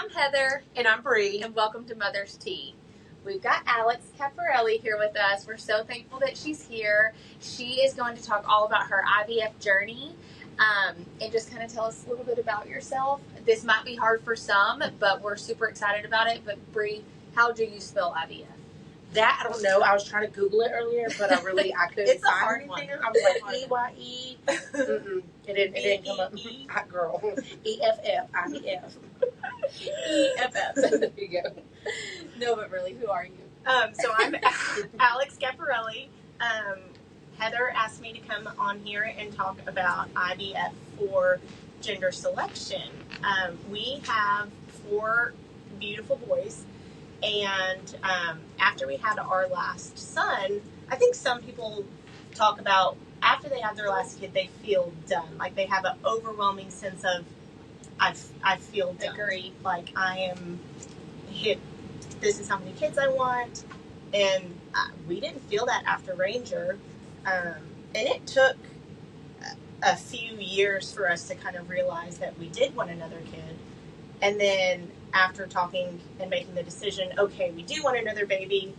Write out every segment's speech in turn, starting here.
I'm Heather. And I'm Bree. And welcome to Mother's Tea. We've got Alex Caporale here with us. We're so thankful that she's here. She is going to talk all about her IVF journey and just kind of tell us a little bit about yourself. This might be hard for some, but we're super excited about it. But Bree, how do you spell IVF? That, I don't know. I was trying to Google it earlier, but I couldn't find anything. I was like, E-Y-E. It didn't come up. Hot girl. E-F-F. IVF. E-F-F. There you go. No, but really, who are you? So I'm Alex Caporale. Heather asked me to come on here and talk about IVF for gender selection. We have 4 beautiful boys. And after we had our last son, I think some people talk about after they have their last kid, they feel done. Like they have an overwhelming sense of, I feel done. Agree. Like I am hit. This is how many kids I want. And we didn't feel that after Ranger. And it took a few years for us to kind of realize that we did want another kid. And then after talking and making the decision, okay, we do want another baby.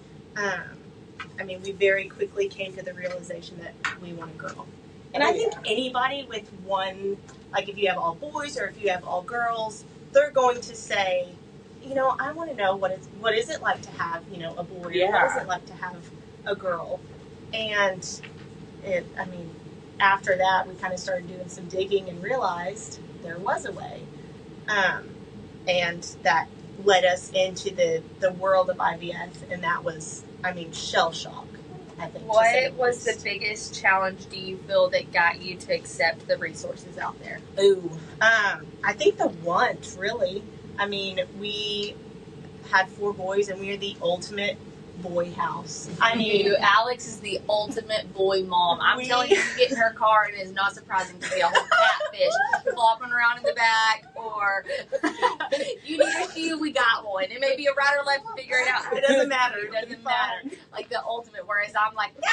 We very quickly came to the realization that we want a girl. And I think anybody with one, like if you have all boys or if you have all girls, they're going to say, I want to know what is it like to have, a boy? Yeah. Or what is it like to have a girl? And after that, we kind of started doing some digging and realized there was a way. And that led us into the world of IVF, and that was, shell shock, I think. What was the biggest challenge do you feel that got you to accept the resources out there? I think the want, really. We had 4 boys, and we are the ultimate boy house. Alex is the ultimate boy mom. I'm telling you, you get in her car and it's not surprising to see a whole catfish flopping around in the back, or you need a shoe, we got one. It may be a right or left, figure it out. It doesn't matter. It doesn't matter. Like the ultimate, whereas I'm like, get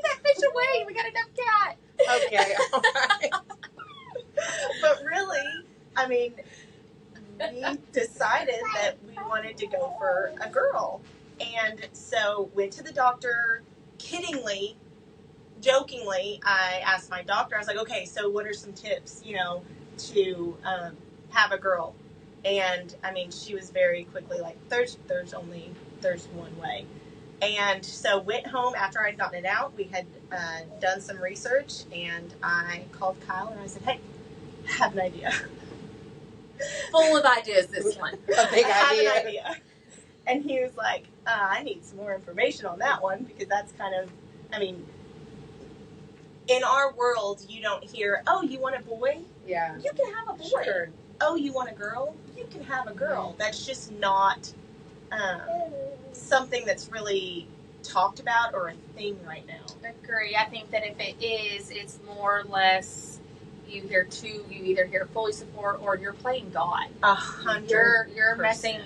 that fish away. We got enough cat. Okay, all right. But really, we decided that we wanted to go for a girl. And so went to the doctor, jokingly, I asked my doctor, I was like, okay, so what are some tips, to have a girl? And, she was very quickly like, there's one way. And so went home after I'd gotten it out. We had done some research, and I called Kyle and I said, hey, I have an idea. Full of ideas, this one. A big idea. I have an idea. And he was like, I need some more information on that one, because that's kind of, in our world, you don't hear, oh, you want a boy? Yeah. You can have a boy. Sure. Oh, you want a girl? You can have a girl. That's just not something that's really talked about or a thing right now. Agree. I think that if it is, it's more or less you either hear fully support or you're playing God. 100%. You're messing,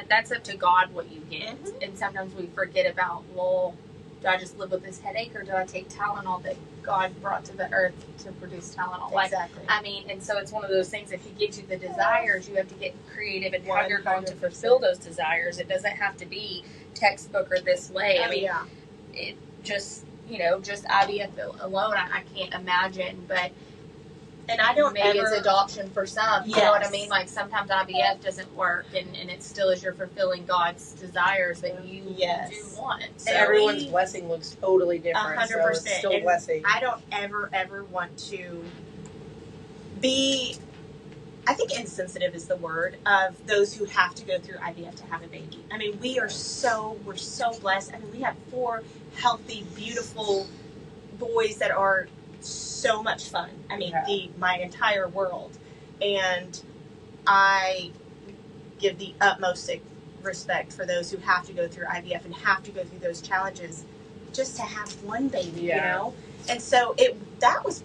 that's up to God what you get. Mm-hmm. And sometimes we forget about, well, do I just live with this headache, or do I take Tylenol that God brought to the earth to produce Tylenol? Exactly. And so it's one of those things, if He gives you the desires, you have to get creative in how you're going to fulfill those desires. It doesn't have to be textbook or this way. It just, just IVF alone, I can't imagine, but and I don't maybe it's adoption for some. Yes. You know what I mean? Like sometimes IVF doesn't work, and it still is you're fulfilling God's desires that you do want. So everyone's blessing looks totally different. 100%. So it's still blessing. I don't ever want to be, I think insensitive is the word, of those who have to go through IVF to have a baby. We're so blessed. We have 4 healthy, beautiful boys that are so much fun. My entire world. And I give the utmost respect for those who have to go through IVF and have to go through those challenges just to have one baby, And so that was,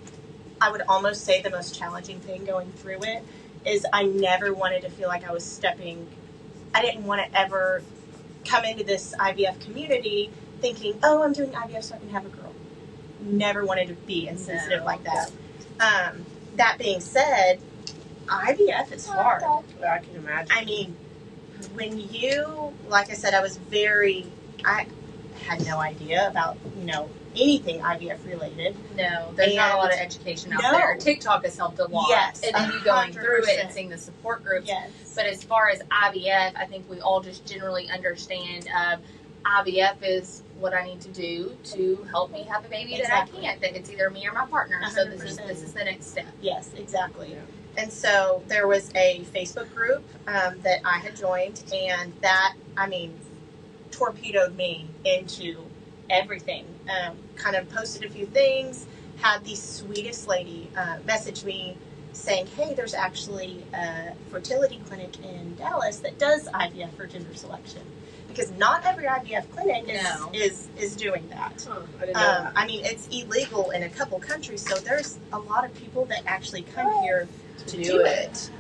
I would almost say, the most challenging thing going through it is I never wanted to feel like I was I didn't want to ever come into this IVF community thinking, oh, I'm doing IVF so I can have a girl. Never wanted to be insensitive like that. That being said, IVF is hard. I can imagine. when you, like I said, I had no idea about, anything IVF related. No, there's not a lot of education out there. TikTok has helped a lot. Yes, and then you going 100%. through it and seeing the support groups. Yes. But as far as IVF, I think we all just generally understand IVF is what I need to do to help me have a baby Exactly. that I can't. That it's either me or my partner. 100%. So this is the next step. Yes, exactly. Yeah. And so there was a Facebook group that I had joined, and that, torpedoed me into everything. Kind of posted a few things, had the sweetest lady message me saying, hey, there's actually a fertility clinic in Dallas that does IVF for gender selection. Because not every IVF clinic is doing that. Oh, I didn't know that. It's illegal in a couple countries, so there's a lot of people that actually come here to do it.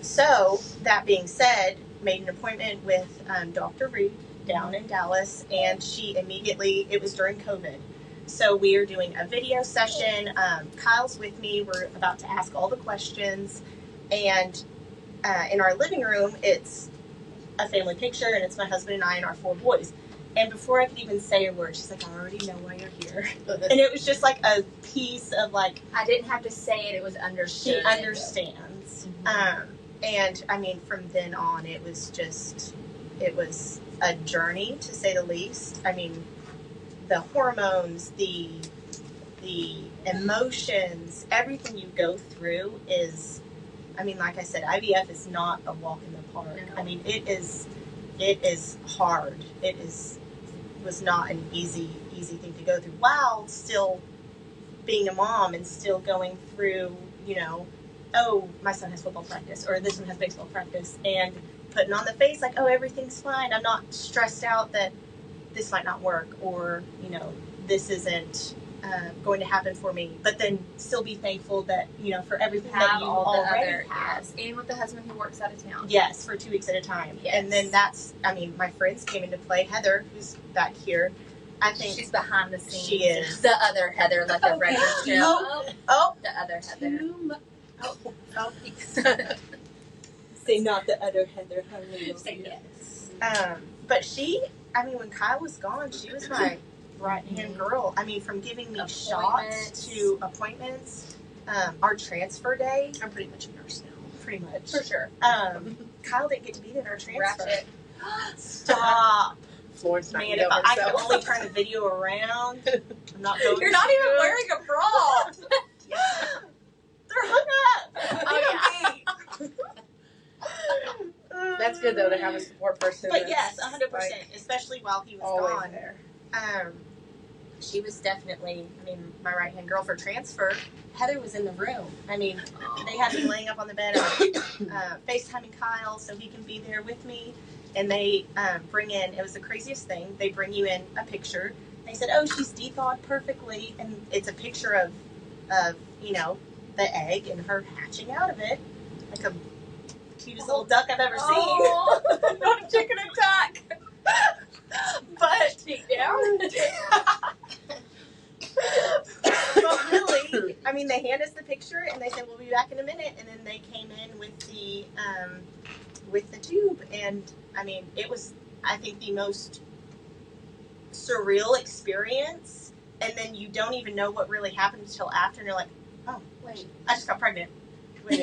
So, that being said, made an appointment with Dr. Reed down in Dallas, and she immediately, it was during COVID, so we are doing a video session. Kyle's with me. We're about to ask all the questions, and in our living room, it's a family picture, and it's my husband and I and our 4 boys. And before I could even say a word, she's like, I already know why you're here. And it was just like a piece of like, I didn't have to say it, it was understood. She understands. Mm-hmm. And from then on, it was a journey, to say the least. The hormones, the emotions, everything you go through is, like I said, IVF is not a walk in the park. No. It is hard. Was not an easy thing to go through, while still being a mom and still going through, oh, my son has football practice, or this one has baseball practice, and putting on the face like, oh, everything's fine. I'm not stressed out that this might not work, or, this isn't going to happen for me. But then still be thankful that, for everything that you already have. Yes, and with the husband who works out of town. Yes, for 2 weeks at a time. Yes. And then my friends came into play. Heather, who's back here, I think she's behind the scenes. She is. The other Heather, like a record show. The other Heather. Say not the other Heather. Say yes. But she, when Kyle was gone, she was my right-hand girl. from giving me shots to appointments. Our transfer day. I'm pretty much a nurse now. Pretty much. For sure. Kyle didn't get to be there in our transfer. Ratchet. Stop. Florence Man, if I could only turn the video around, I'm not going You're not even wearing a bra. They're hung up. Oh, yeah. That's good, though, to have a support person. But yes, 100%, especially while he was gone. There. She was definitely, my right-hand girl for transfer. Heather was in the room. They had me laying up on the bed, FaceTiming Kyle so he can be there with me. And they bring in, it was the craziest thing, they bring you in a picture. They said, oh, she's de-thawed perfectly. And it's a picture of the egg and her hatching out of it. Like a cutest little duck I've ever seen. Not a chicken attack. But down. But really, they hand us the picture and they said, we'll be back in a minute. And then they came in with the tube. And it was, I think, the most surreal experience. And then you don't even know what really happened until after. And you're like, oh, wait, I just got pregnant. With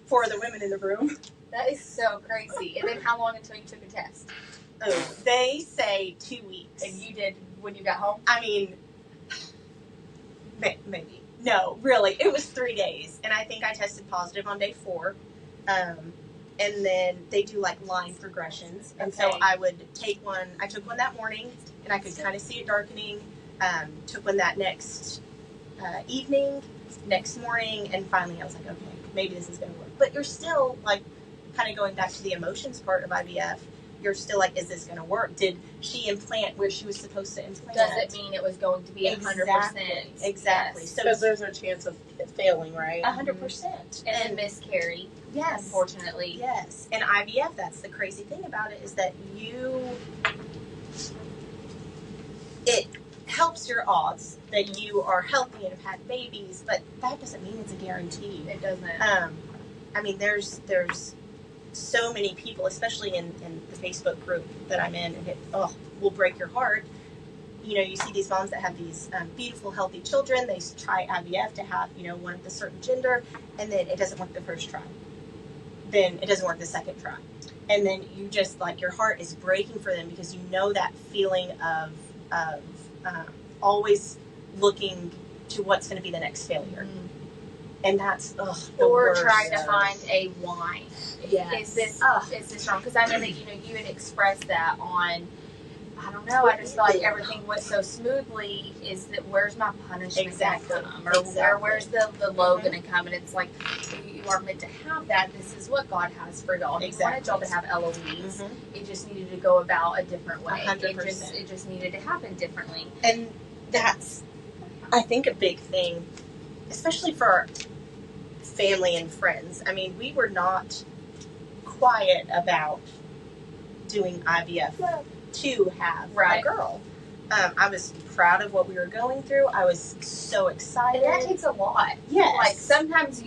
4 of the women in the room. That is so crazy. And then how long until you took a test? Oh, they say 2 weeks. And you did when you got home? Maybe. No, really. It was 3 days. And I think I tested positive on day 4. And then they do line progressions. And so I would take one. I took one that morning and I could kind of see it darkening. Took one that next evening, next morning. And finally I was like, okay, maybe this is going to work. But you're still kind of going back to the emotions part of IVF. You're still like, is this going to work? Did she implant where she was supposed to implant? Does it mean it was going to be 100%? Exactly. Yes. So because there's a chance of it failing, right? 100%. And miscarry. Yes. Unfortunately. Yes. And IVF, that's the crazy thing about it, is that it helps your odds that you are healthy and have had babies, but that doesn't mean it's a guarantee. It doesn't. There's so many people, especially in the Facebook group that I'm in, and it will break your heart. You know, you see these moms that have these beautiful, healthy children. They try IVF to have, you know, one of the certain gender, and then it doesn't work the first try. Then it doesn't work the second try. And then you just, like, your heart is breaking for them because you know that feeling of always looking to what's going to be the next failure. Mm. And that's, the or worst. trying to find a why. Yes. Is this wrong? Because I know that, you know, you had expressed that on, I don't know, I just feel like everything went so smoothly. Is that, where's my punishment exactly. going to come? Or where's the low going to come? And it's like, you are meant to have that. This is what God has for y'all. He wanted y'all to have Eloise. Mm-hmm. It just needed to go about a different way. 100%. It just needed to happen differently. And that's, I think, a big thing, especially for our family and friends. I mean, we were not quiet about doing IVF to have a girl. I was proud of what we were going through. I was so excited. And that takes a lot. Yes. Like, sometimes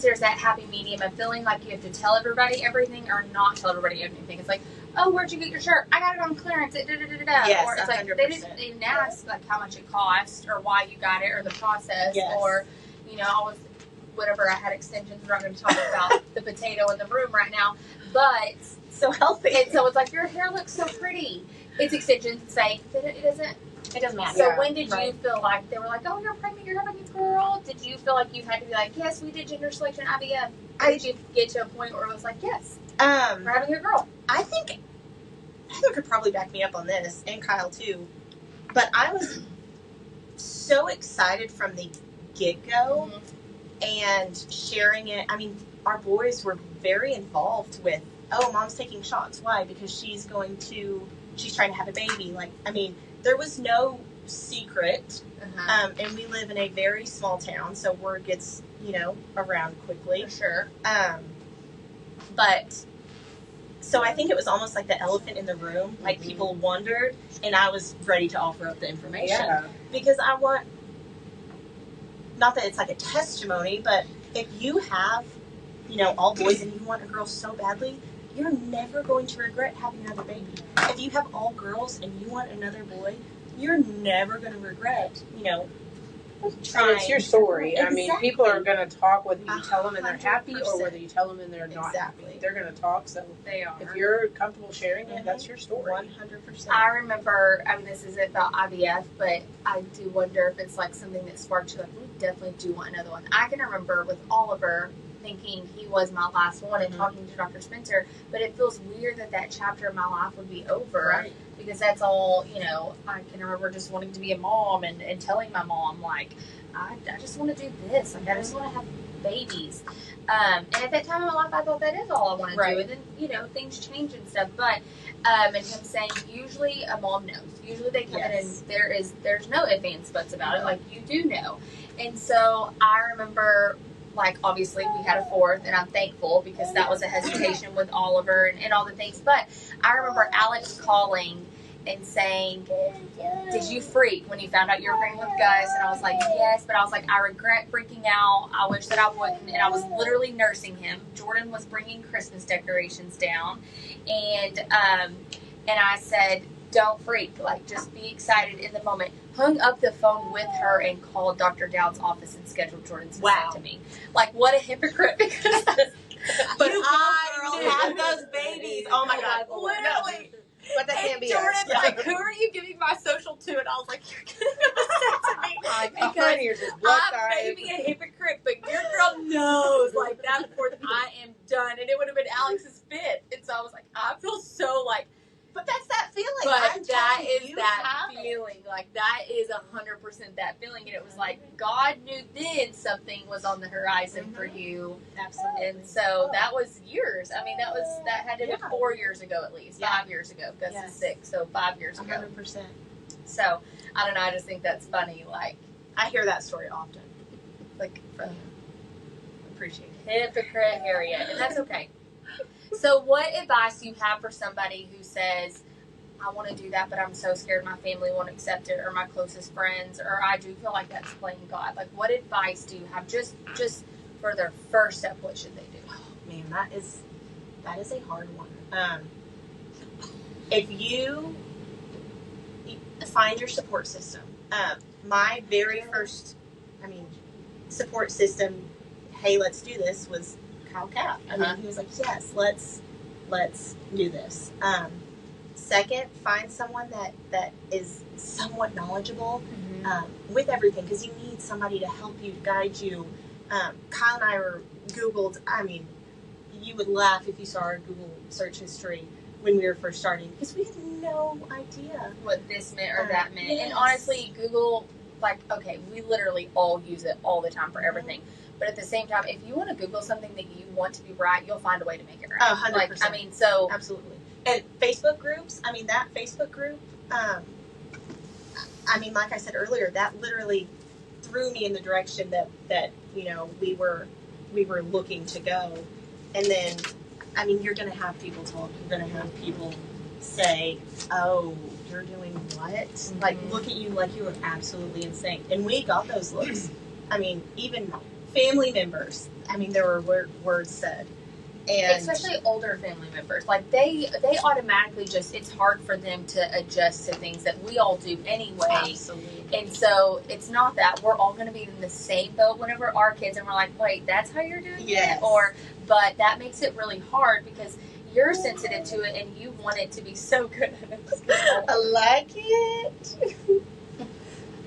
there's that happy medium of feeling like you have to tell everybody everything or not tell everybody anything. It's like, oh, where'd you get your shirt? I got it on clearance. Yes, or it's 100%. Like they didn't ask like how much it cost or why you got it or the process or, you know, whatever. I had extensions. We're not going to talk about the potato in the room right now, but so healthy. And so it's like, your hair looks so pretty. It's extensions that say it doesn't matter. So when did you feel like they were like, oh, you're pregnant, you're having a girl? Did you feel like you had to be like, yes, we did gender selection IVF? Did you get to a point where it was like, yes, we're having a girl? I think Heather could probably back me up on this, and Kyle too. But I was so excited from the get-go and sharing it. I mean, our boys were very involved with, oh, mom's taking shots. Why? Because she's trying to have a baby. Like, I mean, there was no secret. And we live in a very small town, so word gets, you know, around quickly. For sure. But, so I think it was almost like the elephant in the room. Like, people wondered, and I was ready to offer up the information. Yeah. Because I want, not that it's like a testimony, but if you have, you know, all boys and you want a girl so badly, you're never going to regret having another baby. If you have all girls and you want another boy, you're never going to regret, you know, trying. And it's your story. Exactly. I mean, people are going to talk whether you tell them and they're happy 100%. or whether you tell them and they're not happy. They're going to talk, so they are. If you're comfortable sharing it, that's your story. 100%. I remember, I mean, this isn't about IVF, but I do wonder if it's like something that sparked you, like, we definitely do want another one. I can remember with Oliver thinking he was my last one and talking to Dr. Spencer, but it feels weird that chapter of my life would be over because that's all, you know, I can remember just wanting to be a mom and telling my mom, like, I just want to do this. Like, I just want to have babies. And at that time in my life, I thought that is all I want to do. And then, you know, things change and stuff. But, and him saying, usually a mom knows. Usually they come in and there's no ifs, ands, buts about it. Like, you do know. And so I remember, like, obviously we had a fourth, and I'm thankful because that was a hesitation with Oliver and all the things. But I remember Alex calling and saying, did you freak when you found out you were pregnant with Gus? And I was like, yes, but I was like, I regret freaking out. I wish that I wouldn't. And I was literally nursing him. Jordan was bringing Christmas decorations down. And I said, don't freak. Like, just be excited in the moment. Hung up the phone with her and called Dr. Dowd's office and scheduled Jordan's visit to me. Like, what a hypocrite. Because but I had those babies. Oh my God. Literally. But that can't be Jordan's like, who are you giving my social to? And I was like, you're giving this to me. Because I may be a hypocrite, but your girl knows, like, that before I am done. And it would have been Alex's fit. And so I was like, I feel so like, but that's that feeling. But that is that feeling. Like, that is 100% that feeling. And it was like, God knew then something was on the horizon for you. Absolutely. And so that was years. I mean, that had to be 4 years ago at least. 5 years ago. Gus is 6, so 5 years ago. 100%. So, I don't know. I just think that's funny. Like, I hear that story often. Like, appreciate it. Hypocrite Harriet. And that's okay. So what advice do you have for somebody who says, I want to do that, but I'm so scared my family won't accept it, or my closest friends, or I do feel like that's playing God? Like, what advice do you have just for their first step? What should they do? Oh, man, that is a hard one. If you find your support system, my very first, support system, hey, let's do this, was Kyle Cap. He was like, yes, let's do this. Second, find someone that is somewhat knowledgeable with everything, because you need somebody to help you, guide you. Kyle and I were Googled, you would laugh if you saw our Google search history when we were first starting, because we had no idea what this meant or that meant. Yes. And honestly, Google, we literally all use it all the time for everything. But at the same time, if you want to Google something that you want to be right, you'll find a way to make it right. 100%. Absolutely. And Facebook groups, that Facebook group, like I said earlier, that literally threw me in the direction that we were looking to go. And then, you're going to have people talk. You're going to have people say, oh, you're doing what? Mm-hmm. Look at you like you were absolutely insane. And we got those looks. Even family members, there were words said. And especially older family members. They automatically it's hard for them to adjust to things that we all do anyway. Absolutely. And so it's not that we're all going to be in the same boat whenever our kids, and we're like, wait, that's how you're doing it? But that makes it really hard because you're sensitive to it and you want it to be so good. I like it.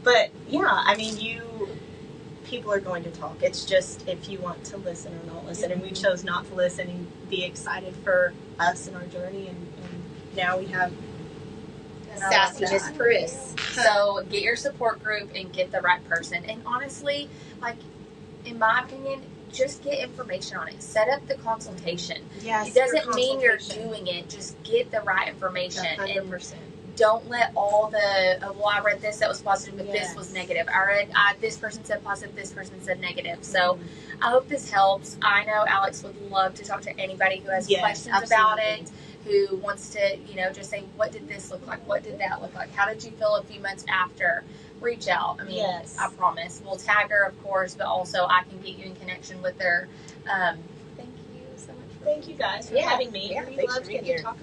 But yeah, people are going to talk. It's just if you want to listen or not listen. And we chose not to listen and be excited for us and our journey. And now we have Sassy Miss Chris. So get your support group and get the right person. And honestly, in my opinion, just get information on it. Set up the consultation. Yes, it doesn't mean you're doing it. Just get the right information. 100%. And don't let all the, I read this that was positive, but this was negative. I read this person said positive, this person said negative. So I hope this helps. I know Alex would love to talk to anybody who has questions about it, who wants to, just say, what did this look like? What did that look like? How did you feel a few months after? Reach out. I promise. We'll tag her, of course, but also I can get you in connection with her. Thank you so much. Thank you guys for having me. Yeah, we love getting to talk